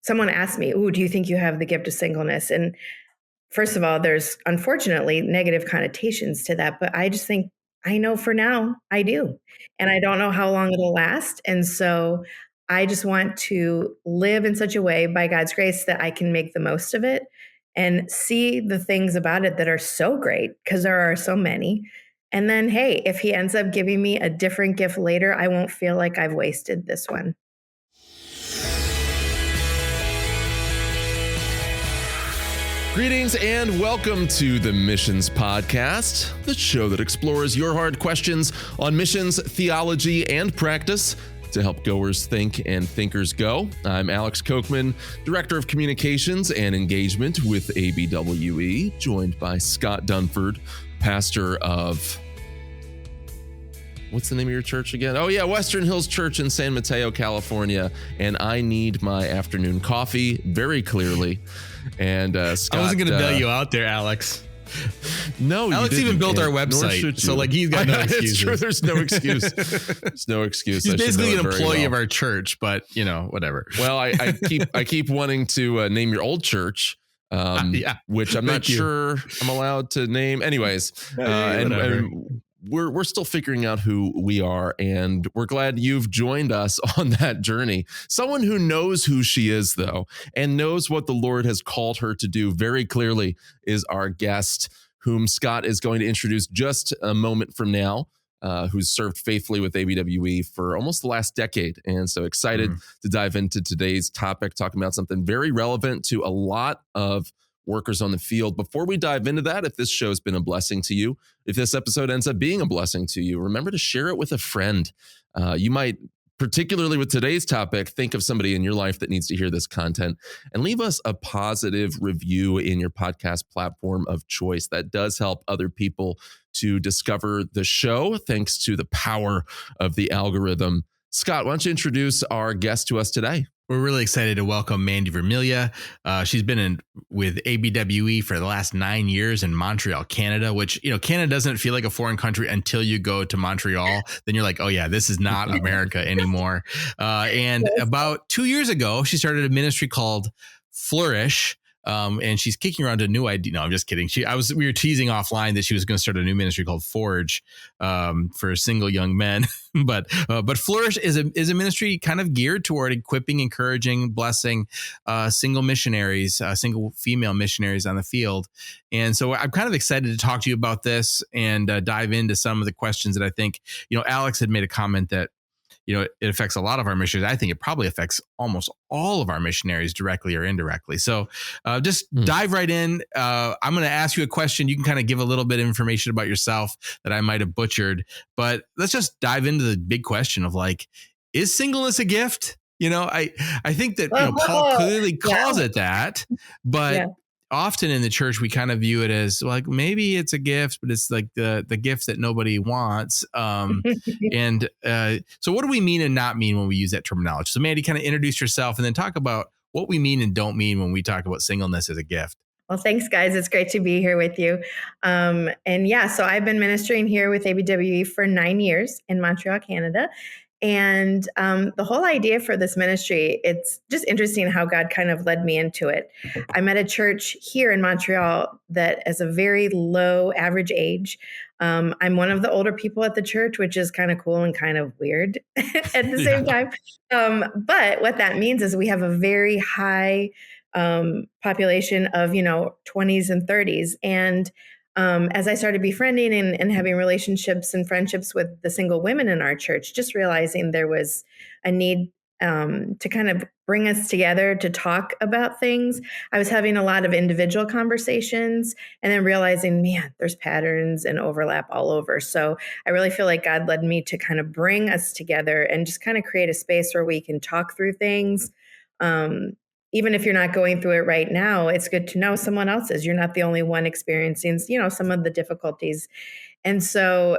someone asked me, "Ooh, do you think you have the gift of singleness?" And first of all, there's unfortunately negative connotations to that, but I just think I know for now I do. And I don't know how long it'll last. And so I just want to live in such a way by God's grace that I can make the most of it and see the things about it that are so great, because there are so many. And then, hey, if he ends up giving me a different gift later, I won't feel like I've wasted this one. Greetings and welcome to the Missions Podcast, the show that explores your hard questions on missions, theology, and practice to help goers think and thinkers go. I'm Alex Kochman, Director of Communications and Engagement with ABWE, joined by Scott Dunford, pastor of... What's the name of your church again? Oh yeah, Western Hills Church in San Mateo, California. And I need my afternoon coffee very clearly. And Scott, I wasn't going to bail you out there, Alex. No, Alex even built our website, so like he's got no excuses. It's true. There's no excuse. There's no excuse. He's basically an employee of our church, but you know, whatever. Well, I keep wanting to name your old church. Which I'm not sure I'm allowed to name. Anyways, and we're still figuring out who we are, and we're glad you've joined us on that journey. Someone who knows who she is, though, and knows what the Lord has called her to do very clearly is our guest, whom Scott is going to introduce just a moment from now, who's served faithfully with ABWE for almost the last decade. And so excited to dive into today's topic, talking about something very relevant to a lot of workers on the field. Before we dive into that, if this show has been a blessing to you, if this episode ends up being a blessing to you, remember to share it with a friend. You might, particularly with today's topic, think of somebody in your life that needs to hear this content, and leave us a positive review in your podcast platform of choice. That does help other people to discover the show, thanks to the power of the algorithm. Scott, why don't you introduce our guest to us today? We're really excited to welcome Mandi Vermilyea. She's been with ABWE for the last 9 years in Montreal, Canada, which, you know, Canada doesn't feel like a foreign country until you go to Montreal. Then you're like, oh yeah, this is not America anymore. And about 2 years ago, she started a ministry called Flourish. And she's kicking around a new idea. No, I'm just kidding. We were teasing offline that she was going to start a new ministry called Forge, for single young men. but Flourish is a ministry kind of geared toward equipping, encouraging, blessing, single missionaries, single female missionaries on the field. And so I'm kind of excited to talk to you about this and dive into some of the questions that I think, you know, Alex had made a comment that, you know, it affects a lot of our missionaries. I think it probably affects almost all of our missionaries directly or indirectly. So just dive right in. I'm going to ask you a question. You can kind of give a little bit of information about yourself that I might have butchered, but let's just dive into the big question of like, is singleness a gift? You know, I think that, you know, Paul clearly calls it that, but often in the church, we kind of view it as like, maybe it's a gift, but it's like the gift that nobody wants. And so what do we mean and not mean when we use that terminology? So Mandi, kind of introduce yourself and then talk about what we mean and don't mean when we talk about singleness as a gift. Well, thanks, guys. It's great to be here with you. So I've been ministering here with ABWE for 9 years in Montreal, Canada. And the whole idea for this ministry, it's just interesting how God kind of led me into it. I met a church here in Montreal that is a very low average age. I'm one of the older people at the church, which is kind of cool and kind of weird at the same time. But what that means is we have a very high population of, you know, 20s and 30s. And as I started befriending and having relationships and friendships with the single women in our church, just realizing there was a need to kind of bring us together to talk about things. I was having a lot of individual conversations and then realizing, man, there's patterns and overlap all over. So I really feel like God led me to kind of bring us together and just kind of create a space where we can talk through things. Even if you're not going through it right now, it's good to know someone else is. You're not the only one experiencing, you know, some of the difficulties. And so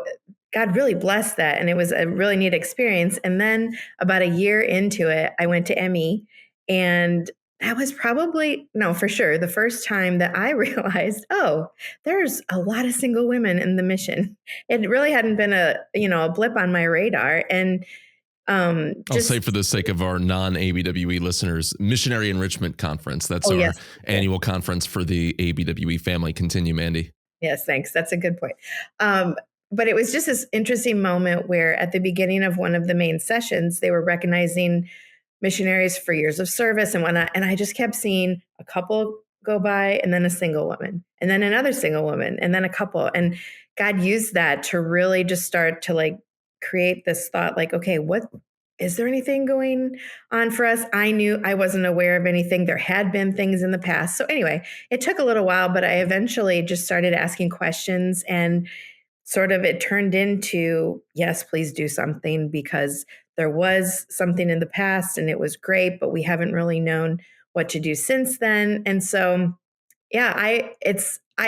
God really blessed that. And it was a really neat experience. And then about a year into it, I went to ME, and that was probably, no, for sure, the first time that I realized, oh, there's a lot of single women in the mission. It really hadn't been a blip on my radar. And I'll say for the sake of our non-ABWE listeners, Missionary Enrichment Conference. That's our annual conference for the ABWE family. Continue, Mandi. Yes, thanks. That's a good point. But it was just this interesting moment where at the beginning of one of the main sessions, they were recognizing missionaries for years of service and whatnot. And I just kept seeing a couple go by and then a single woman and then another single woman and then a couple. And God used that to really just start to like create this thought like, okay, what is there anything going on for us? I knew I wasn't aware of anything. There had been things in the past. So anyway, it took a little while, but I eventually just started asking questions and sort of it turned into, yes, please do something because there was something in the past and it was great, but we haven't really known what to do since then. And so, yeah, I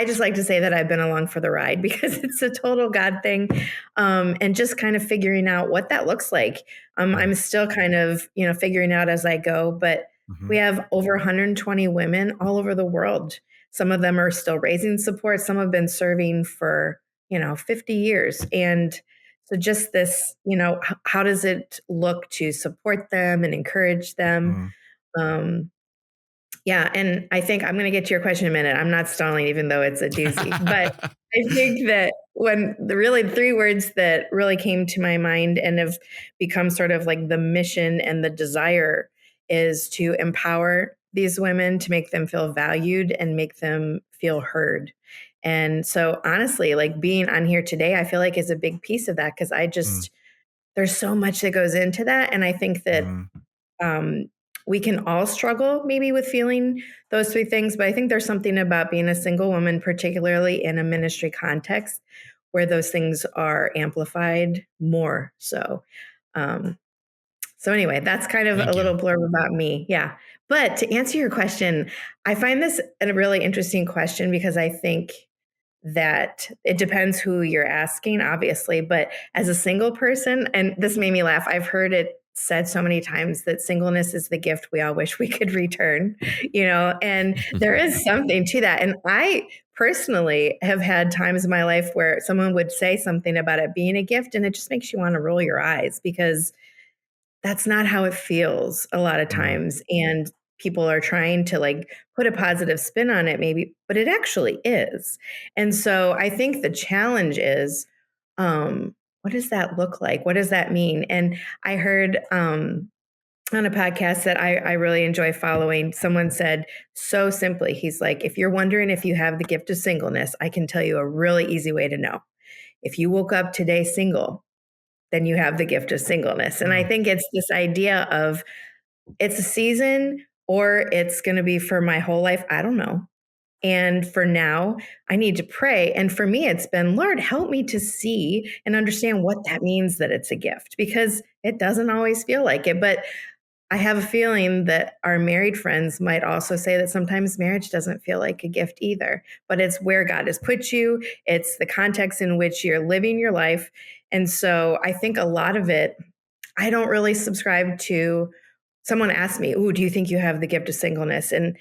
just like to say that I've been along for the ride because it's a total God thing. And just kind of figuring out what that looks like. I'm still kind of, figuring out as I go, but we have over 120 women all over the world. Some of them are still raising support. Some have been serving for, 50 years. And so just this, how does it look to support them and encourage them? Yeah. And I think I'm going to get to your question in a minute. I'm not stalling, even though it's a doozy. But I think that when the three words that really came to my mind and have become sort of like the mission and the desire is to empower these women, to make them feel valued and make them feel heard. And so honestly, like being on here today, I feel like is a big piece of that because there's so much that goes into that. And I think that we can all struggle maybe with feeling those three things, but I think there's something about being a single woman, particularly in a ministry context, where those things are amplified more so. So anyway, that's kind of a little blurb about me. Yeah. But to answer your question, I find this a really interesting question because I think that it depends who you're asking, obviously, but as a single person, and this made me laugh, I've heard it said so many times that singleness is the gift we all wish we could return, and there is something to that. And I personally have had times in my life where someone would say something about it being a gift and it just makes you want to roll your eyes because that's not how it feels a lot of times. And people are trying to like put a positive spin on it maybe, but it actually is. And so I think the challenge is, what does that look like? What does that mean? And I heard on a podcast that I really enjoy following, someone said so simply, he's like, if you're wondering if you have the gift of singleness, I can tell you a really easy way to know. If you woke up today single, then you have the gift of singleness. And I think it's this idea of it's a season or it's going to be for my whole life. I don't know. And for now, I need to pray. And for me, it's been, Lord, help me to see and understand what that means that it's a gift, because it doesn't always feel like it. But I have a feeling that our married friends might also say that sometimes marriage doesn't feel like a gift either, but it's where God has put you. It's the context in which you're living your life. And so I think a lot of it, I don't really subscribe to. Someone asked me, do you think you have the gift of singleness? And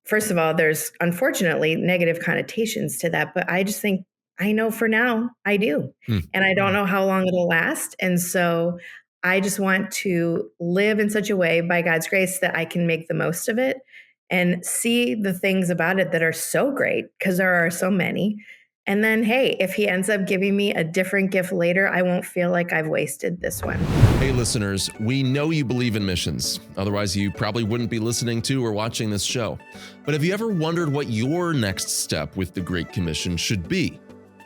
first of all, there's unfortunately negative connotations to that, but I just think I know for now I do. And I don't know how long it'll last. And so I just want to live in such a way by God's grace that I can make the most of it and see the things about it that are so great, because there are so many. And then, hey, if he ends up giving me a different gift later, I won't feel like I've wasted this one. Hey, listeners, we know you believe in missions. Otherwise, you probably wouldn't be listening to or watching this show. But have you ever wondered what your next step with the Great Commission should be?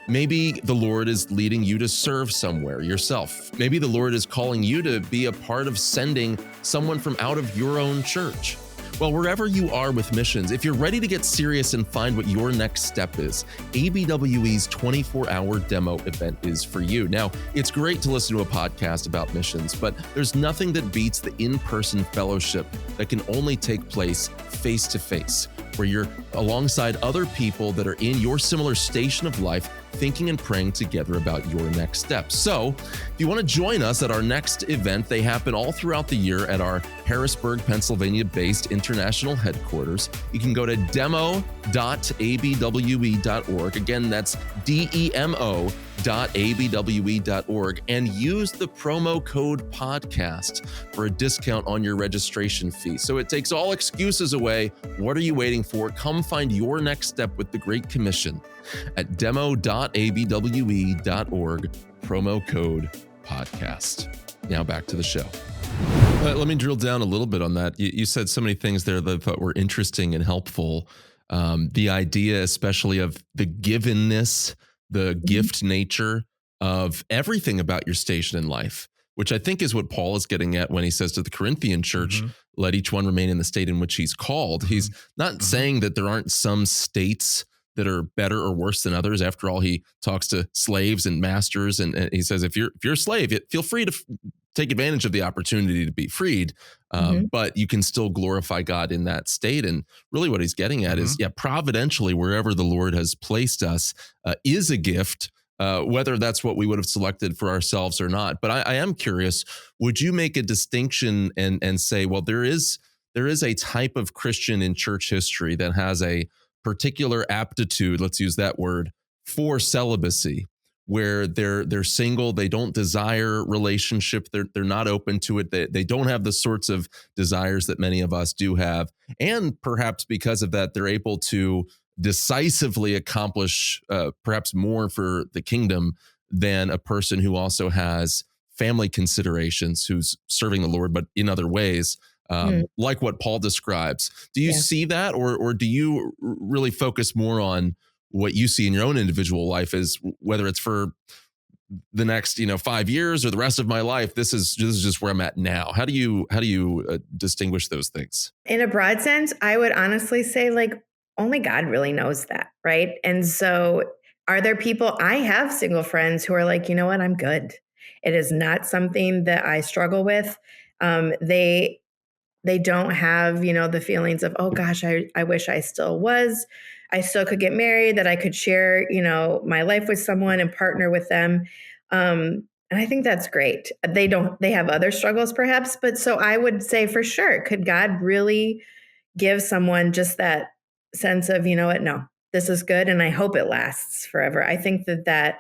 Maybe the Lord is leading you to serve somewhere yourself. Maybe the Lord is calling you to be a part of sending someone from out of your own church. Well, wherever you are with missions, if you're ready to get serious and find what your next step is, ABWE's 24-hour demo event is for you. Now, it's great to listen to a podcast about missions, but there's nothing that beats the in-person fellowship that can only take place face-to-face, where you're alongside other people that are in your similar station of life, thinking and praying together about your next steps. So if you want to join us at our next event, they happen all throughout the year at our Harrisburg, Pennsylvania-based international headquarters. You can go to demo.abwe.org. Again, that's demo.abwe.org demo.abwe.org and use the promo code podcast for a discount on your registration fee. So it takes all excuses away. What are you waiting for? Come find your next step with the Great Commission at demo.abwe.org, promo code podcast. Now back to the show. Let me drill down a little bit on that. You said so many things there that I thought were interesting and helpful. The idea, especially of the givenness, the gift nature of everything about your station in life, which I think is what Paul is getting at when he says to the Corinthian church, let each one remain in the state in which he's called. He's not saying that there aren't some states that are better or worse than others. After all, he talks to slaves and masters, and he says, if you're a slave, feel free to take advantage of the opportunity to be freed, but you can still glorify God in that state. And really what he's getting at is, providentially, wherever the Lord has placed us is a gift, whether that's what we would have selected for ourselves or not. But I am curious, would you make a distinction and say, well, there is a type of Christian in church history that has a particular aptitude, let's use that word, for celibacy, where they're single, they don't desire relationship, they're not open to it, they don't have the sorts of desires that many of us do have, and perhaps because of that, they're able to decisively accomplish perhaps more for the kingdom than a person who also has family considerations, who's serving the Lord, but in other ways. Like what Paul describes. Do you see that, or do you really focus more on what you see in your own individual life, as whether it's for the next 5 years or the rest of my life? This is just where I'm at now. How do you distinguish those things? In a broad sense, I would honestly say only God really knows that, right? And so, are there people? I have single friends who are like, you know what, I'm good. It is not something that I struggle with. They don't have, the feelings of, oh gosh, I wish I still could get married, that I could share, my life with someone and partner with them. And I think that's great. They have other struggles perhaps, but so I would say for sure, could God really give someone just that sense of, you know what, no, this is good. And I hope it lasts forever. I think that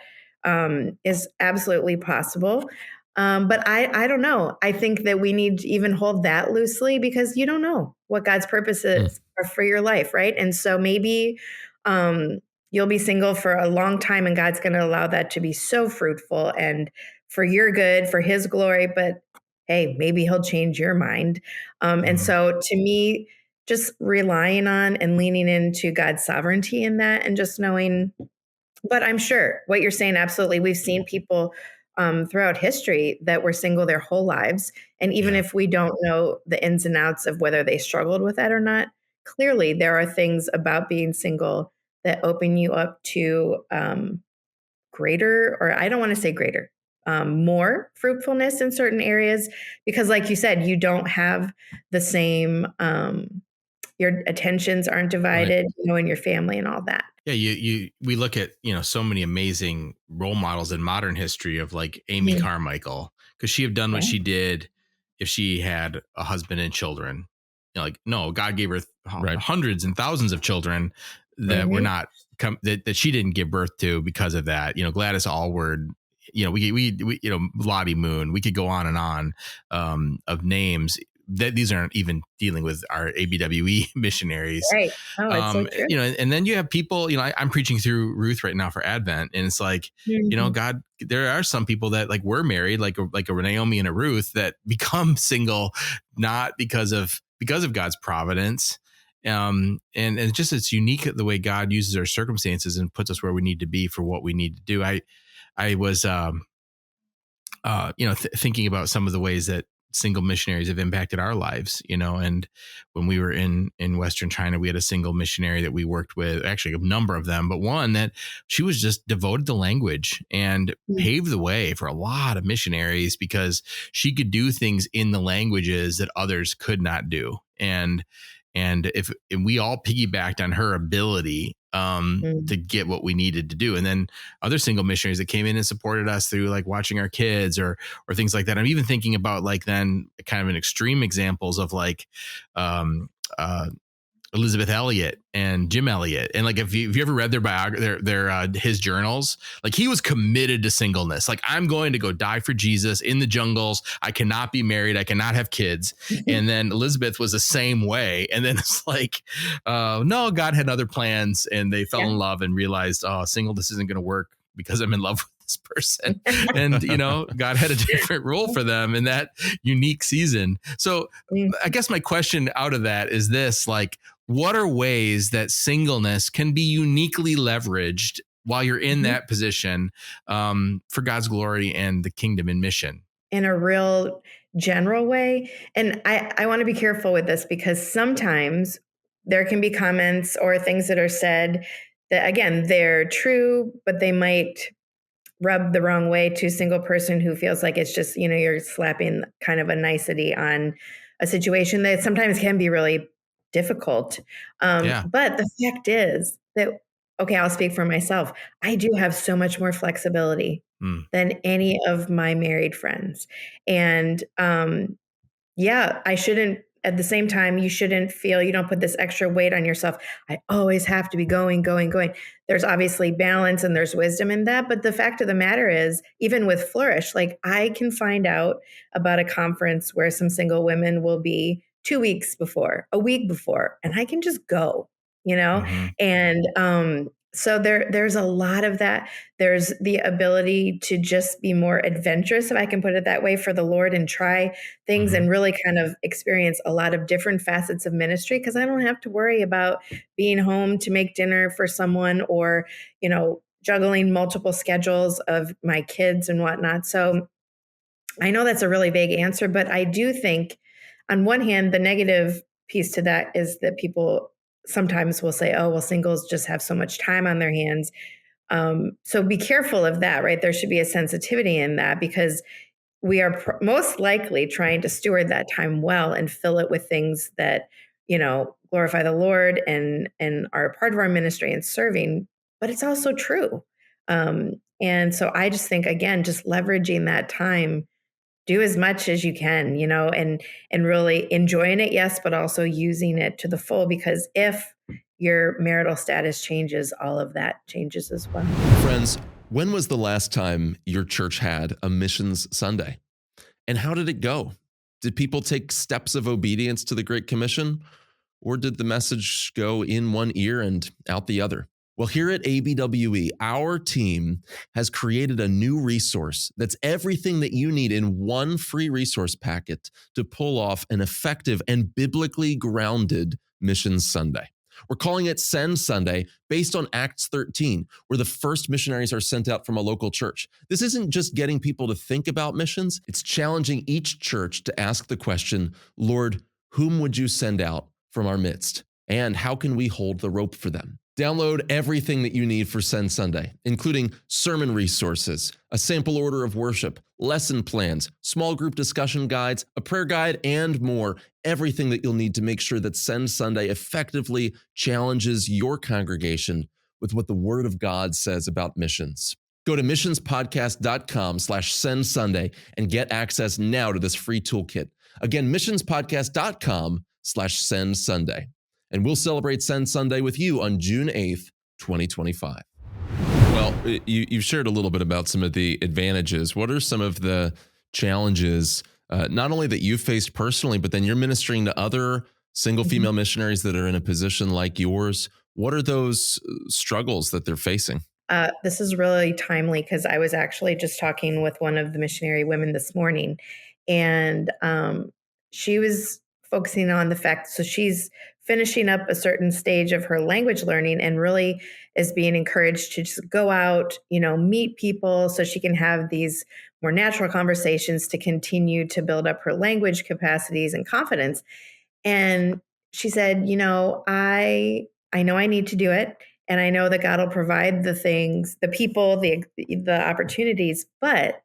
is absolutely possible. But I don't know. I think that we need to even hold that loosely, because you don't know what God's purposes are for your life, right? And so maybe you'll be single for a long time, and God's going to allow that to be so fruitful and for your good, for His glory. But hey, maybe He'll change your mind. And so to me, just relying on and leaning into God's sovereignty in that, and just knowing. But I'm sure what you're saying, absolutely. We've seen people throughout history that were single their whole lives. And even if we don't know the ins and outs of whether they struggled with that or not, clearly there are things about being single that open you up to greater, or I don't want to say greater, more fruitfulness in certain areas. Because like you said, you don't have the same, your attentions aren't divided, in your family and all that. Yeah, we look at, so many amazing role models in modern history of like Amy Carmichael. Could she have done what she did if she had a husband and children? No, God gave her hundreds and thousands of children that were not that she didn't give birth to because of that. Gladys Allward, we Lottie Moon, we could go on and on of names. These aren't even dealing with our ABWE missionaries. Right. Oh, it's so true. And then you have people, I'm preaching through Ruth right now for Advent. And it's like, God, there are some people that like were married, like a Naomi and a Ruth, that become single, not because of God's providence. And it's unique the way God uses our circumstances and puts us where we need to be for what we need to do. I was, thinking about some of the ways that single missionaries have impacted our lives, and when we were in Western China, we had a single missionary that we worked with, actually a number of them, but one that she was just devoted to language and paved the way for a lot of missionaries because she could do things in the languages that others could not do. And we all piggybacked on her ability to get what we needed to do. And then other single missionaries that came in and supported us through like watching our kids or things like that. I'm even thinking about like then kind of an extreme examples of like Elizabeth Elliot and Jim Elliot. And like, if you ever read their biography, his journals, like he was committed to singleness. Like, I'm going to go die for Jesus in the jungles. I cannot be married. I cannot have kids. And then Elizabeth was the same way. And then it's like, no, God had other plans, and they fell in love and realized, oh, singleness isn't going to work because I'm in love with this person. And, God had a different role for them in that unique season. So I guess my question out of that is this, like, what are ways that singleness can be uniquely leveraged while you're in that position for God's glory and the kingdom and mission? In a real general way. And I want to be careful with this, because sometimes there can be comments or things that are said that, again, they're true, but they might rub the wrong way to a single person who feels like it's just, you're slapping kind of a nicety on a situation that sometimes can be really difficult. But the fact is that, okay, I'll speak for myself. I do have so much more flexibility than any of my married friends. And I shouldn't, at the same time, you shouldn't feel, you don't put this extra weight on yourself. I always have to be going. There's obviously balance and there's wisdom in that. But the fact of the matter is, even with Flourish, like, I can find out about a conference where some single women will be 2 weeks before, a week before, and I can just go, and so there's a lot of that. There's the ability to just be more adventurous, if I can put it that way, for the Lord, and try things and really kind of experience a lot of different facets of ministry, because I don't have to worry about being home to make dinner for someone, or, juggling multiple schedules of my kids and whatnot. So I know that's a really vague answer, but I do think, on one hand, the negative piece to that is that people sometimes will say, oh, well, singles just have so much time on their hands. So be careful of that, right? There should be a sensitivity in that, because we are most likely trying to steward that time well and fill it with things that, glorify the Lord and are a part of our ministry and serving, but it's also true. And so I just think, again, just leveraging that time, do as much as you can, and really enjoying it, yes, but also using it to the full, because if your marital status changes, all of that changes as well. Friends, when was the last time your church had a missions Sunday? And how did it go? Did people take steps of obedience to the Great Commission? Or did the message go in one ear and out the other? Well, here at ABWE, our team has created a new resource that's everything that you need in one free resource packet to pull off an effective and biblically grounded Missions Sunday. We're calling it Send Sunday, based on Acts 13, where the first missionaries are sent out from a local church. This isn't just getting people to think about missions, it's challenging each church to ask the question, Lord, whom would you send out from our midst? And how can we hold the rope for them? Download everything that you need for Send Sunday, including sermon resources, a sample order of worship, lesson plans, small group discussion guides, a prayer guide, and more. Everything that you'll need to make sure that Send Sunday effectively challenges your congregation with what the Word of God says about missions. Go to missionspodcast.com/Send Sunday and get access now to this free toolkit. Again, missionspodcast.com/Send Sunday. And we'll celebrate Send Sunday with you on June 8th, 2025. Well, you've shared a little bit about some of the advantages. What are some of the challenges, not only that you've faced personally, but then you're ministering to other single female missionaries that are in a position like yours? What are those struggles that they're facing? This is really timely, because I was actually just talking with one of the missionary women this morning, and she was focusing on the fact, so she's finishing up a certain stage of her language learning and really is being encouraged to just go out, meet people so she can have these more natural conversations to continue to build up her language capacities and confidence. And she said, I know I need to do it. And I know that God will provide the things, the people, the opportunities, but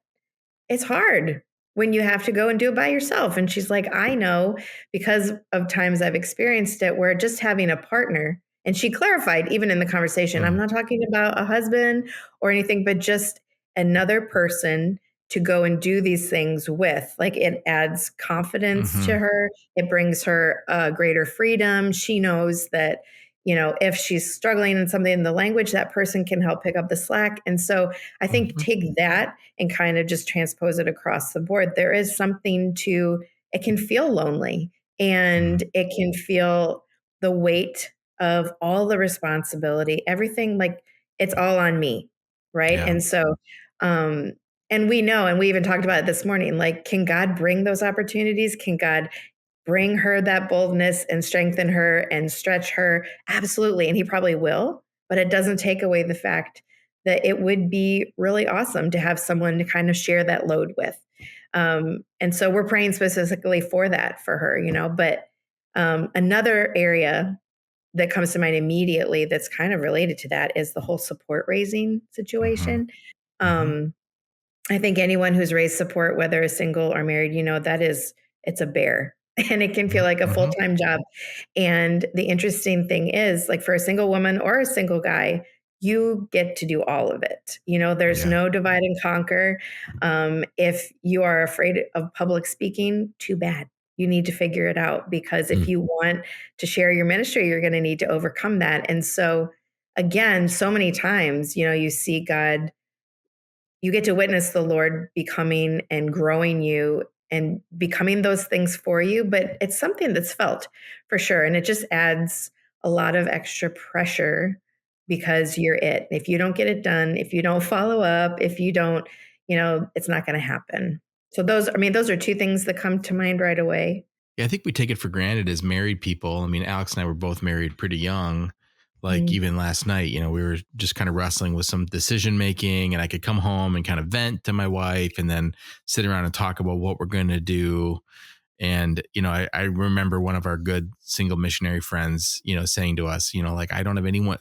it's hard when you have to go and do it by yourself. And she's like, I know, because of times I've experienced it, where just having a partner, and she clarified even in the conversation, I'm not talking about a husband or anything, but just another person to go and do these things with. Like, it adds confidence to her. It brings her greater freedom. She knows that, if she's struggling in something in the language, that person can help pick up the slack. And so I think take that and kind of just transpose it across the board. There is something to, it can feel lonely, and it can feel the weight of all the responsibility, everything, like it's all on me. Right. Yeah. And so, and we know, and we even talked about it this morning, like, can God bring those opportunities? Can God bring her that boldness and strengthen her and stretch her? Absolutely. And he probably will, but it doesn't take away the fact that it would be really awesome to have someone to kind of share that load with. And so we're praying specifically for that for her, but another area that comes to mind immediately that's kind of related to that is the whole support raising situation. I think anyone who's raised support, whether single or married, it's a bear, and it can feel like a full-time job. And the interesting thing is, like, for a single woman or a single guy, you get to do all of it. There's no divide and conquer. If you are afraid of public speaking, too bad. You need to figure it out, because if you want to share your ministry, you're going to need to overcome that. And so, again, so many times, you see God, you get to witness the Lord becoming and growing you and becoming those things for you, but it's something that's felt for sure. And it just adds a lot of extra pressure, because you're it. If you don't get it done, if you don't follow up, if you don't, it's not going to happen. So those are two things that come to mind right away. Yeah, I think we take it for granted as married people. I mean, Alex and I were both married pretty young. Like even last night, we were just kind of wrestling with some decision making, and I could come home and kind of vent to my wife and then sit around and talk about what we're going to do. And, I remember one of our good single missionary friends, saying to us, like, I don't have anyone.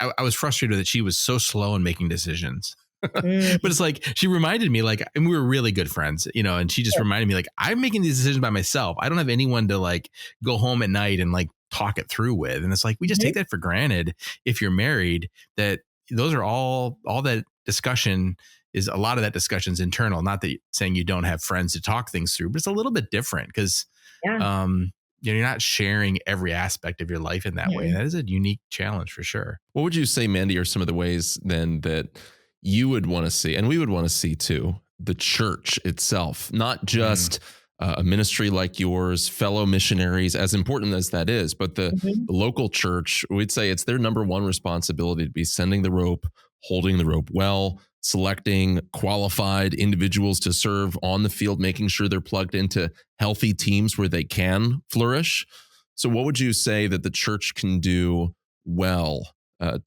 I was frustrated that she was so slow in making decisions. But it's like, she reminded me, like, and we were really good friends, and she just reminded me, like, I'm making these decisions by myself. I don't have anyone to, like, go home at night and, like, talk it through with. And it's like, we just take that for granted if you're married, that those are all that discussion is, a lot of that discussion is internal. Not that saying you don't have friends to talk things through, but it's a little bit different because you're not sharing every aspect of your life in that way. And that is a unique challenge for sure. What would you say, Mandi, are some of the ways then that you would want to see, and we would want to see too, the church itself, not just a ministry like yours, fellow missionaries, as important as that is, but the local church, we'd say it's their number one responsibility to be sending the rope, holding the rope well, selecting qualified individuals to serve on the field, making sure they're plugged into healthy teams where they can flourish. So what would you say that the church can do well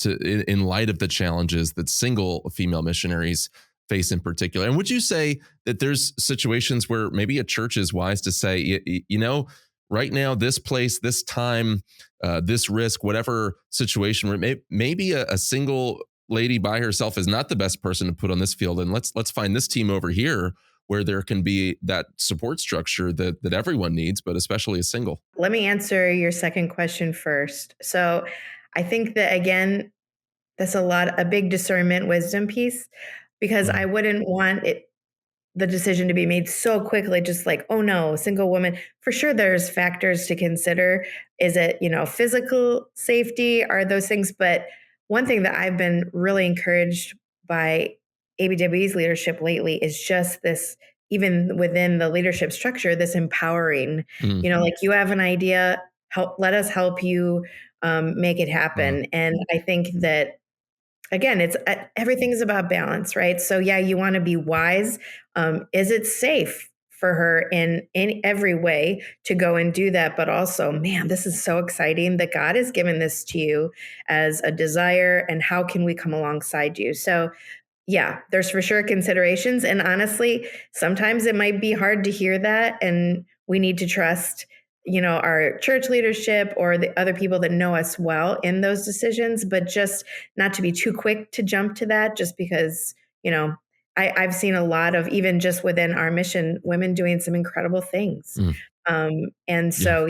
in light of the challenges that single female missionaries face in particular? And would you say that there's situations where maybe a church is wise to say, right now, this place, this time, this risk, whatever situation, where maybe a single lady by herself is not the best person to put on this field, and let's find this team over here where there can be that support structure that everyone needs, but especially a single? Let me answer your second question first. So I think that, again, that's a big discernment, wisdom piece, because I wouldn't want the decision to be made so quickly, just like, oh no, single woman. For sure, there's factors to consider. Is it, physical safety? Are those things? But one thing that I've been really encouraged by ABWE's leadership lately is just this, even within the leadership structure, this empowering, like, you have an idea, let us help you make it happen. And I think that, again, it's everything's about balance, right? So yeah, you want to be wise. Is it safe for her in every way to go and do that? But also, man, this is so exciting that God has given this to you as a desire, and how can we come alongside you? So yeah, there's for sure considerations. And honestly, sometimes it might be hard to hear that, and we need to trust our church leadership or the other people that know us well in those decisions, but just not to be too quick to jump to that, just because, I've seen a lot of, even just within our mission, women doing some incredible things. And so,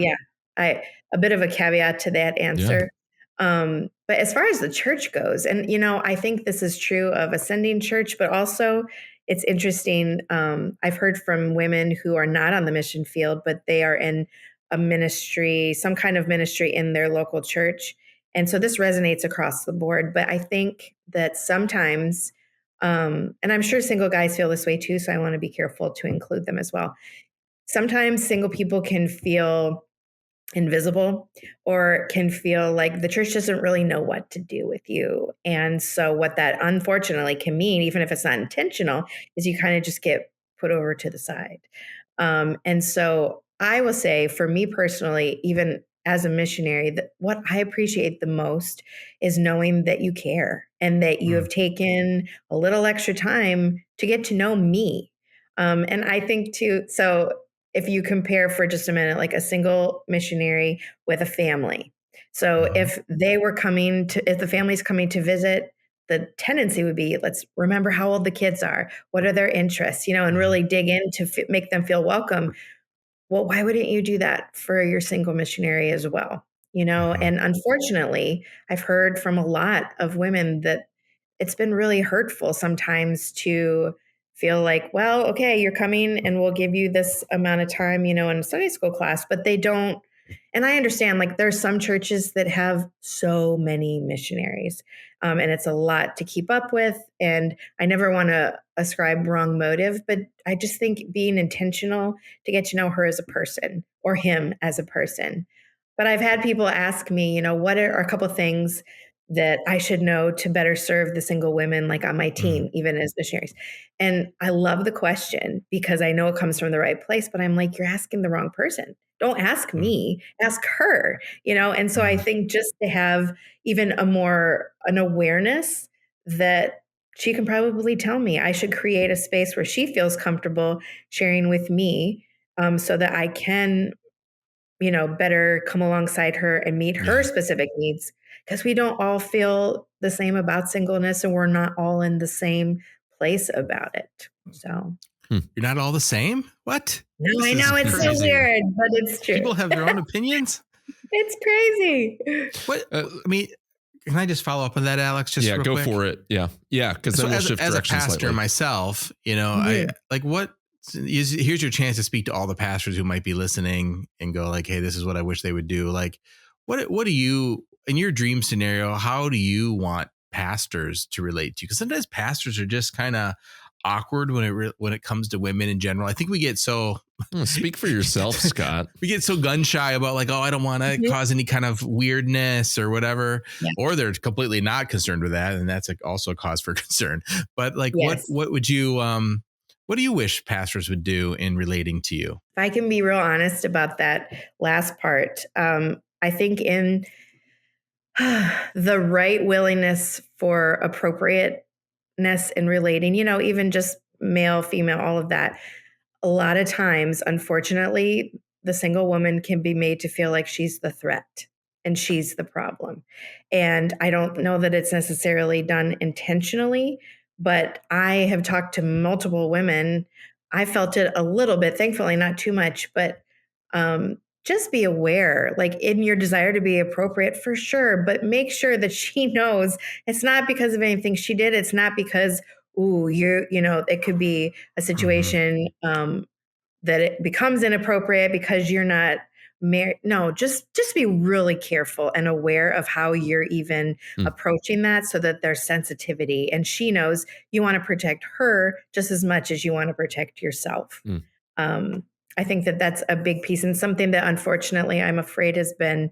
a bit of a caveat to that answer. But as far as the church goes, and, I think this is true of Ascending Church, but also it's interesting. I've heard from women who are not on the mission field, but they are in a ministry, some kind of ministry in their local church. And so this resonates across the board. But I think that sometimes, and I'm sure single guys feel this way too, so I want to be careful to include them as well. Sometimes single people can feel invisible or can feel like the church doesn't really know what to do with you. And so what that unfortunately can mean, even if it's not intentional, is you kind of just get put over to the side. And so I will say, for me personally, even as a missionary, that what I appreciate the most is knowing that you care and that you have taken a little extra time to get to know me. And I think too, so if you compare for just a minute, like a single missionary with a family. So if the family's coming to visit, the tendency would be, let's remember how old the kids are, what are their interests, and really dig in to make them feel welcome. Well, why wouldn't you do that for your single missionary as well? And unfortunately, I've heard from a lot of women that it's been really hurtful sometimes to feel like, well, okay, you're coming and we'll give you this amount of time, in Sunday school class, but they don't. And I understand, like, there's some churches that have so many missionaries, and it's a lot to keep up with. And I never want to ascribe wrong motive, but I just think being intentional to get to know her as a person or him as a person. But I've had people ask me, what are a couple of things that I should know to better serve the single women, like on my team, even as missionaries. And I love the question because I know it comes from the right place, but I'm like, you're asking the wrong person. Don't ask me, ask her, And so I think just to have even an awareness that she can probably tell me, I should create a space where she feels comfortable sharing with me, so that I can, better come alongside her and meet her specific needs, because we don't all feel the same about singleness and we're not all in the same place about it. So you're not all the same? What? No, I know it's so weird, but it's true. People have their own opinions. It's crazy. What? Can I just follow up on that, Alex? Just real go quick? For it. Yeah. Because then we'll shift directions as a pastor slightly. myself, I like what. Here's your chance to speak to all the pastors who might be listening and go like, hey, this is what I wish they would do. Like, what do you, in your dream scenario, how do you want pastors to relate to you? Because sometimes pastors are just kind of awkward when it comes to women in general. I think we get so speak for yourself, Scott. We get so gun shy about like, oh, I don't want to cause any kind of weirdness or whatever, or they're completely not concerned with that, and that's like also a cause for concern. But like, what would you what do you wish pastors would do in relating to you? If I can be real honest about that last part, I think in the right willingness for appropriateness in relating, even just male, female, all of that. A lot of times, unfortunately, the single woman can be made to feel like she's the threat and she's the problem. And I don't know that it's necessarily done intentionally, but I have talked to multiple women. I felt it a little bit, thankfully, not too much, but just be aware, like in your desire to be appropriate for sure, but make sure that she knows it's not because of anything she did. It's not because, it could be a situation that it becomes inappropriate because you're not married. No, just be really careful and aware of how you're even approaching that, so that there's sensitivity and she knows you want to protect her just as much as you want to protect yourself. I think that that's a big piece, and something that unfortunately I'm afraid has been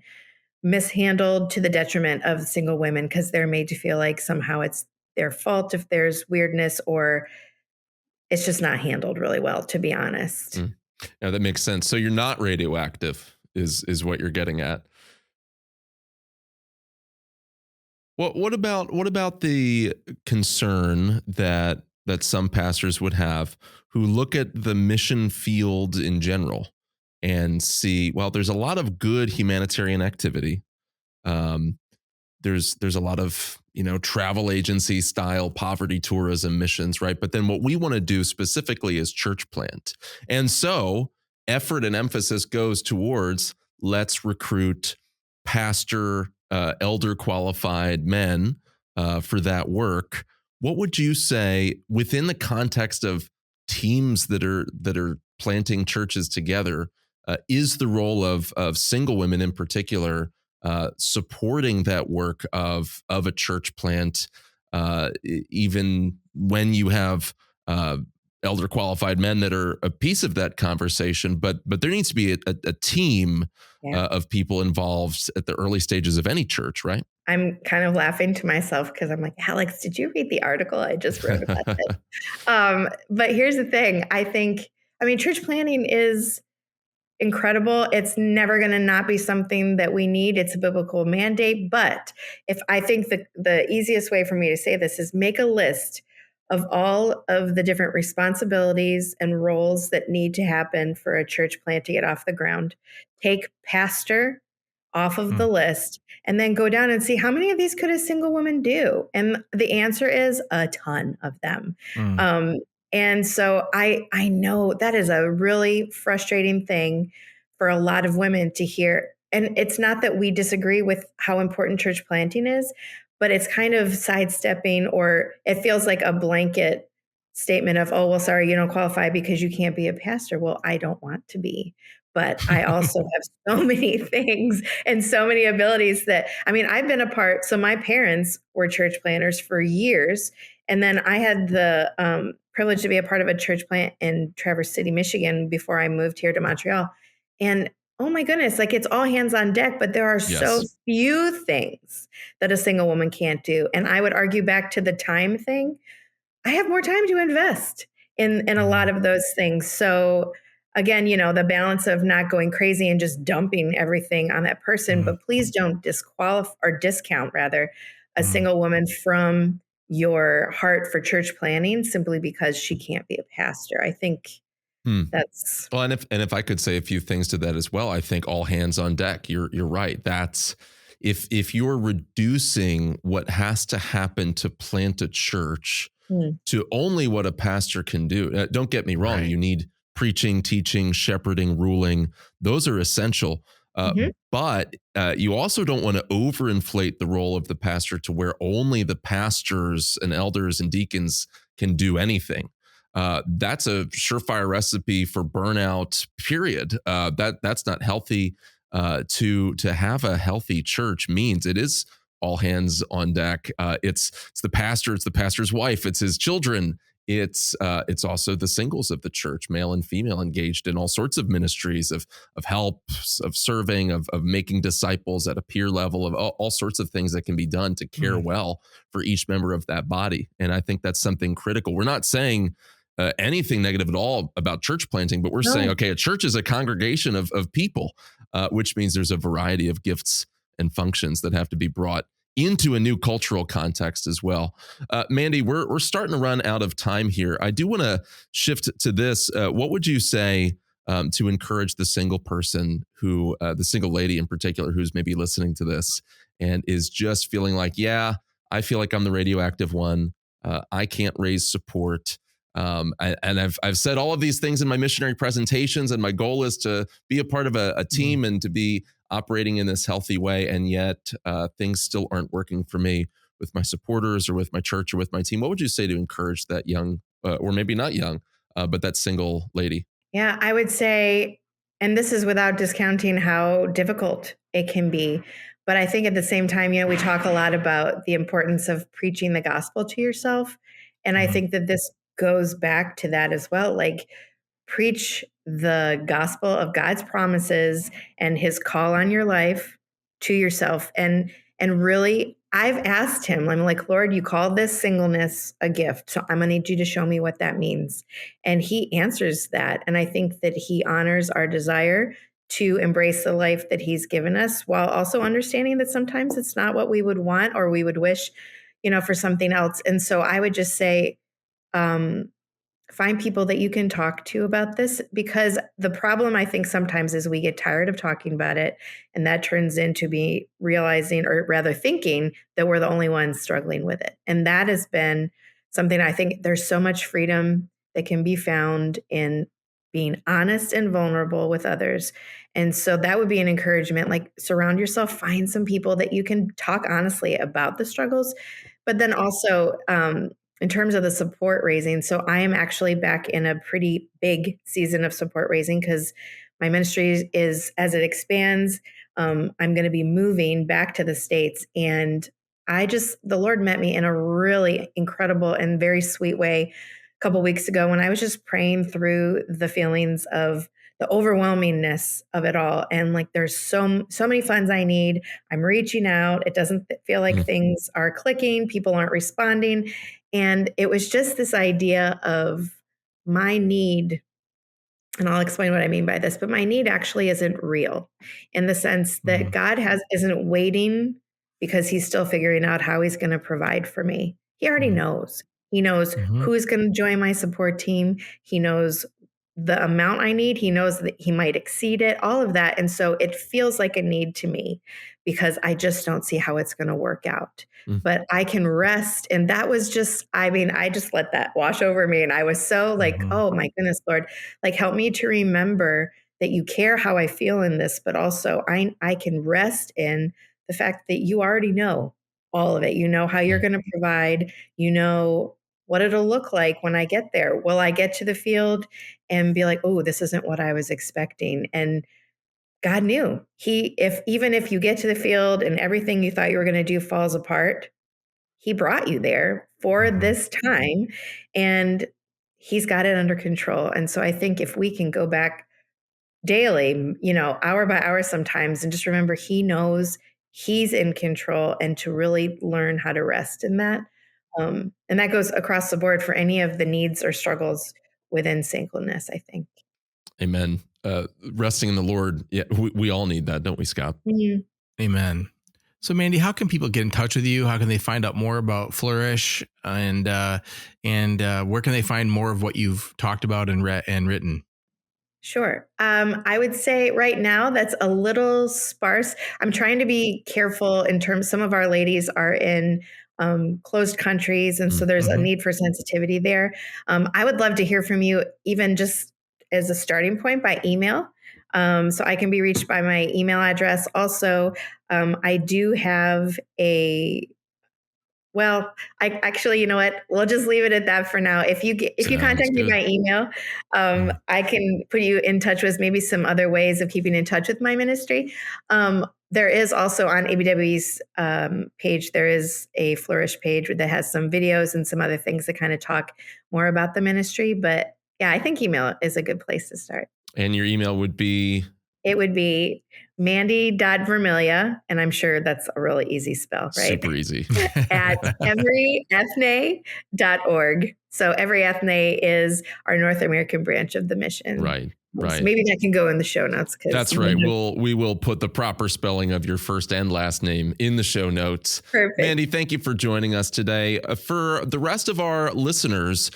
mishandled to the detriment of single women, because they're made to feel like somehow it's their fault if there's weirdness, or it's just not handled really well, to be honest. Yeah, that makes sense. So you're not radioactive is what you're getting at. What about the concern that some pastors would have who look at the mission field in general and see, well, there's a lot of good humanitarian activity. There's a lot of, travel agency style poverty tourism missions, right? But then what we want to do specifically is church plant. And so effort and emphasis goes towards, let's recruit pastor, elder qualified men for that work. What would you say within the context of teams that are planting churches together? Is the role of single women in particular supporting that work of a church plant, even when you have elder qualified men that are a piece of that conversation, but there needs to be a team of people involved at the early stages of any church, right? I'm kind of laughing to myself because I'm like, Alex, did you read the article I just wrote about this? But here's the thing. I mean, church planting is incredible. It's never going to not be something that we need. It's a biblical mandate. But if I think the easiest way for me to say this is make a list of all of the different responsibilities and roles that need to happen for a church plant to get off the ground. Take pastor off of the list and then go down and see how many of these could a single woman do. And the answer is a ton of them. And so I know that is a really frustrating thing for a lot of women to hear. And it's not that we disagree with how important church planting is, but it's kind of sidestepping, or it feels like a blanket statement of, oh, well, sorry, you don't qualify because you can't be a pastor. Well, I don't want to be, but I also have so many things and so many abilities that, I mean, I've been a part. So my parents were church planters for years. And then I had the privilege to be a part of a church plant in Traverse City, Michigan before I moved here to Montreal. And oh my goodness, like it's all hands on deck, but there are so few things that a single woman can't do. And I would argue back to the time thing. I have more time to invest in a lot of those things. So again, you know, the balance of not going crazy and just dumping everything on that person, but please don't disqualify or discount rather a single woman from your heart for church planning simply because she can't be a pastor. I think that's well, and if I could say a few things to that as well, I think all hands on deck. You're right. That's if you're reducing what has to happen to plant a church to only what a pastor can do. Don't get me wrong. Right. You need preaching, teaching, shepherding, ruling. Those are essential. But you also don't want to overinflate the role of the pastor to where only the pastors and elders and deacons can do anything. That's a surefire recipe for burnout, period. That's not healthy. To have a healthy church means it is all hands on deck. It's the pastor, it's the pastor's wife, it's his children. It's also the singles of the church, male and female, engaged in all sorts of ministries of help, of serving, of making disciples at a peer level, of all sorts of things that can be done to care well for each member of that body. And I think that's something critical. We're not saying anything negative at all about church planting, but we're saying, okay, a church is a congregation of people, which means there's a variety of gifts and functions that have to be brought into a new cultural context as well. Mandi, we're starting to run out of time here. I do want to shift to this. What would you say to encourage the single person who, the single lady in particular, who's maybe listening to this and is just feeling like, yeah, I feel like I'm the radioactive one. I can't raise support. And I've said all of these things in my missionary presentations, and my goal is to be a part of a team and to be operating in this healthy way. And yet things still aren't working for me with my supporters or with my church or with my team. What would you say to encourage that young, or maybe not young, but that single lady? Yeah, I would say, and this is without discounting how difficult it can be, but I think at the same time, you know, we talk a lot about the importance of preaching the gospel to yourself. And I think that this goes back to that as well. Like, preach the gospel of God's promises and his call on your life to yourself. And really, I've asked him, I'm like, Lord, you called this singleness a gift. So I'm going to need you to show me what that means. And he answers that. And I think that he honors our desire to embrace the life that he's given us, while also understanding that sometimes it's not what we would want or we would wish, you know, for something else. And so I would just say, find people that you can talk to about this, because the problem I think sometimes is we get tired of talking about it, and that turns into me realizing, or rather thinking, that we're the only ones struggling with it. And that has been something I think there's so much freedom that can be found in being honest and vulnerable with others. And so that would be an encouragement, like surround yourself, find some people that you can talk honestly about the struggles, but then also in terms of the support raising, so I am actually back in a pretty big season of support raising because my ministry is, as it expands, I'm going to be moving back to the States. And the Lord met me in a really incredible and very sweet way a couple weeks ago when I was just praying through the feelings of the overwhelmingness of it all. And like, there's so many funds I need. I'm reaching out. It doesn't feel like things are clicking. People aren't responding. And it was just this idea of my need. And I'll explain what I mean by this, but my need actually isn't real in the sense that God isn't waiting because he's still figuring out how he's going to provide for me. He already knows. He knows who's going to join my support team. He knows the amount I need. He knows that he might exceed it, all of that. And so it feels like a need to me because I just don't see how it's going to work out. But I can rest. And that was just, I just let that wash over me. And I was so like, oh my goodness, Lord, like help me to remember that you care how I feel in this, but also I can rest in the fact that you already know all of it. You know how you're going to provide, you know what it'll look like when I get there. Will I get to the field and be like, oh, this isn't what I was expecting? And God knew. Even if you get to the field and everything you thought you were going to do falls apart, he brought you there for this time and he's got it under control. And so I think if we can go back daily, hour by hour sometimes, and just remember he knows he's in control and to really learn how to rest in that. And that goes across the board for any of the needs or struggles within singleness, I think. Amen. Resting in the Lord. Yeah, we all need that, don't we, Scott? Amen. So, Mandi, how can people get in touch with you? How can they find out more about Flourish, and where can they find more of what you've talked about and written? Sure. I would say right now that's a little sparse. I'm trying to be careful in terms. Some of our ladies are in closed countries, and so there's a need for sensitivity there. I would love to hear from you, even just as a starting point, by email. So I can be reached by my email address. Also, I do have you know what? We'll just leave it at that for now. If you contact me by email, I can put you in touch with maybe some other ways of keeping in touch with my ministry. There is also on ABWE's page, there is a Flourish page that has some videos and some other things that kind of talk more about the ministry. But yeah, I think email is a good place to start. And your email would be? It would be Mandi.Vermilyea, and I'm sure that's a really easy spell, right? Super easy. At EveryEthne.org. So EveryEthne is our North American branch of the mission. Right. So maybe that can go in the show notes. That's right. We will put the proper spelling of your first and last name in the show notes. Perfect. Mandi, thank you for joining us today. For the rest of our listeners,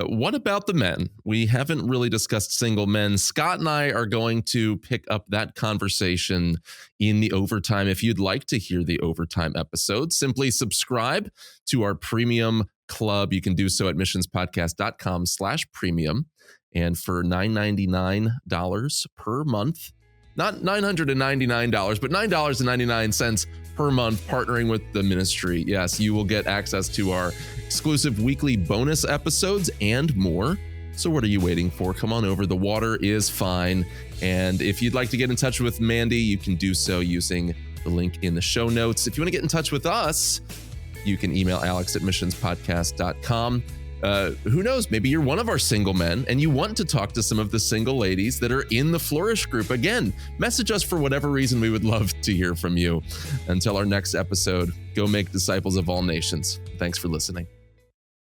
what about the men? We haven't really discussed single men. Scott and I are going to pick up that conversation in the overtime. If you'd like to hear the overtime episode, simply subscribe to our premium club. You can do so at missionspodcast.com/premium. And for $9.99 per month, not $999, but $9.99 per month, partnering with the ministry. Yes, you will get access to our exclusive weekly bonus episodes and more. So what are you waiting for? Come on over. The water is fine. And if you'd like to get in touch with Mandi, you can do so using the link in the show notes. If you want to get in touch with us, you can email alex@missionspodcast.com. Who knows? Maybe you're one of our single men and you want to talk to some of the single ladies that are in the Flourish group. Again, message us for whatever reason. We would love to hear from you. Until our next episode, go make disciples of all nations. Thanks for listening.